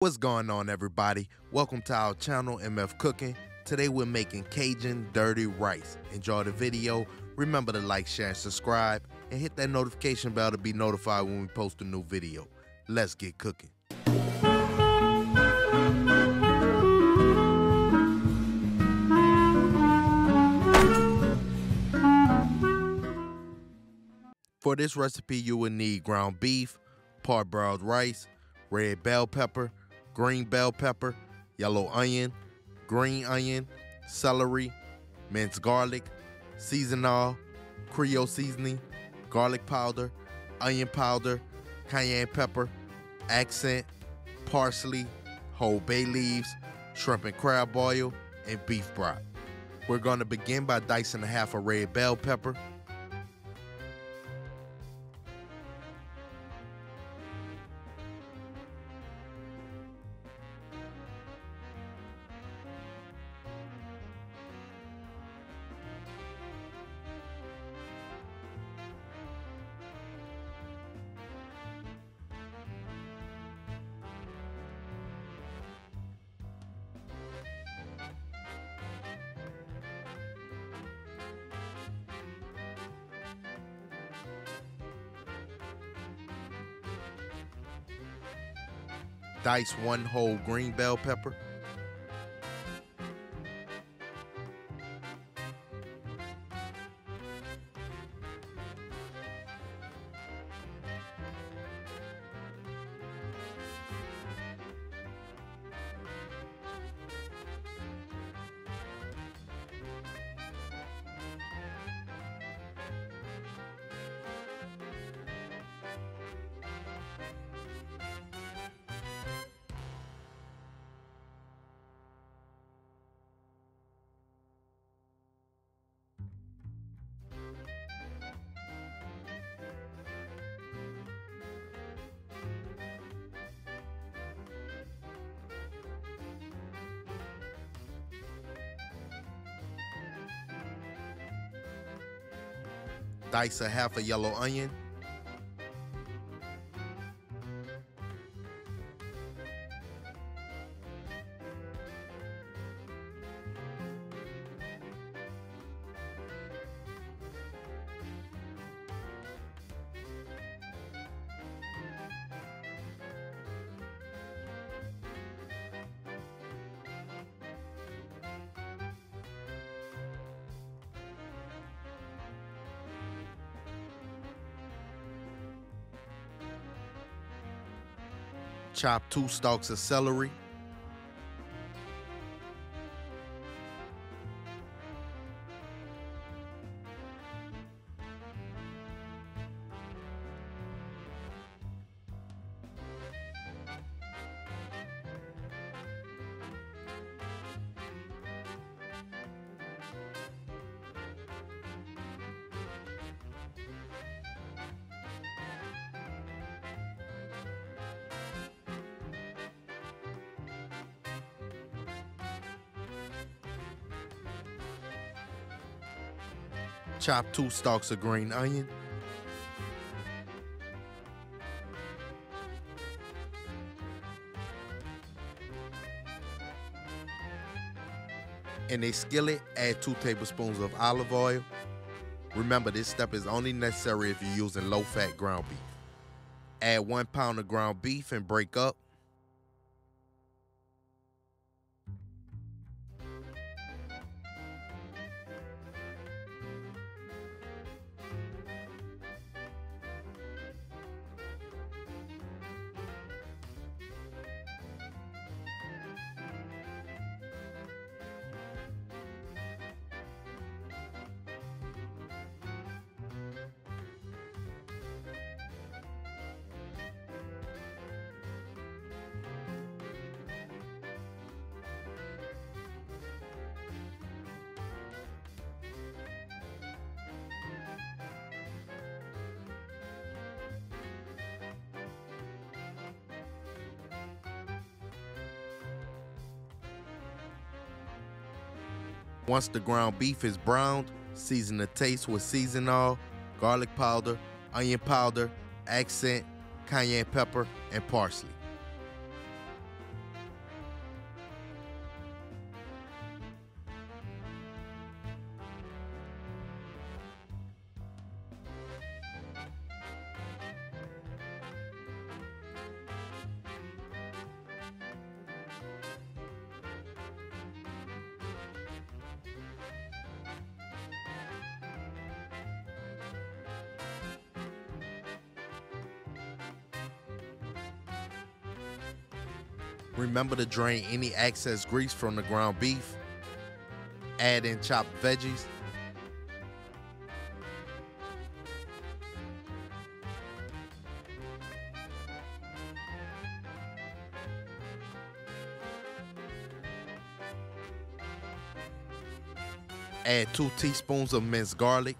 What's going on, everybody? Welcome to our channel, MF Cooking. Today we're making Cajun dirty rice. Enjoy the video. Remember to like, share, and subscribe, and hit that notification bell to be notified when we post a new video. Let's get cooking. For this recipe, you will need ground beef, parboiled rice, red bell pepper, green bell pepper, yellow onion, green onion, celery, minced garlic, seasonal, Creole seasoning, garlic powder, onion powder, cayenne pepper, accent, parsley, whole bay leaves, shrimp and crab oil, and beef broth. We're going to begin by dicing half a red bell pepper. Dice one whole green bell pepper. Dice a half a yellow onion. Chop 2 stalks of celery. Chop 2 stalks of green onion. In a skillet, add 2 tablespoons of olive oil. Remember, this step is only necessary if you're using low-fat ground beef. Add 1 pound of ground beef and break up. Once the ground beef is browned, season the taste with seasonal, garlic powder, onion powder, accent, cayenne pepper, and parsley. Remember to drain any excess grease from the ground beef. Add in chopped veggies. Add 2 teaspoons of minced garlic.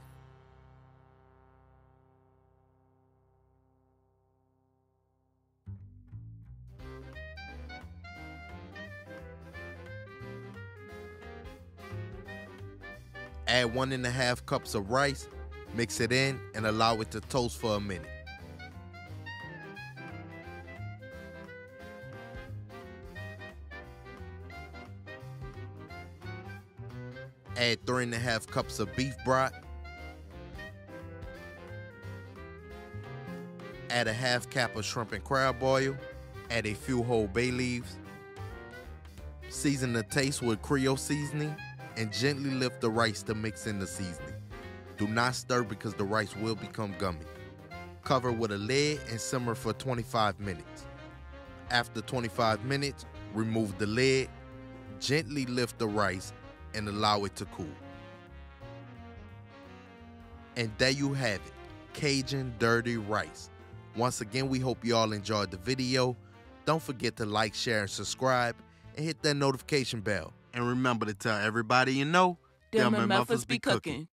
Add 1½ cups of rice, mix it in, and allow it to toast for a minute. Add 3½ cups of beef broth. Add a ½ cup of shrimp and crab oil. Add a few whole bay leaves. Season the taste with Creole seasoning and gently lift the rice to mix in the seasoning. Do not stir because the rice will become gummy. Cover with a lid and simmer for 25 minutes. After 25 minutes, remove the lid, gently lift the rice, and allow it to cool. And there you have it, Cajun dirty rice. Once again, we hope you all enjoyed the video. Don't forget to like, share, and subscribe, and hit that notification bell. And remember to tell everybody you know, them MFers be cooking.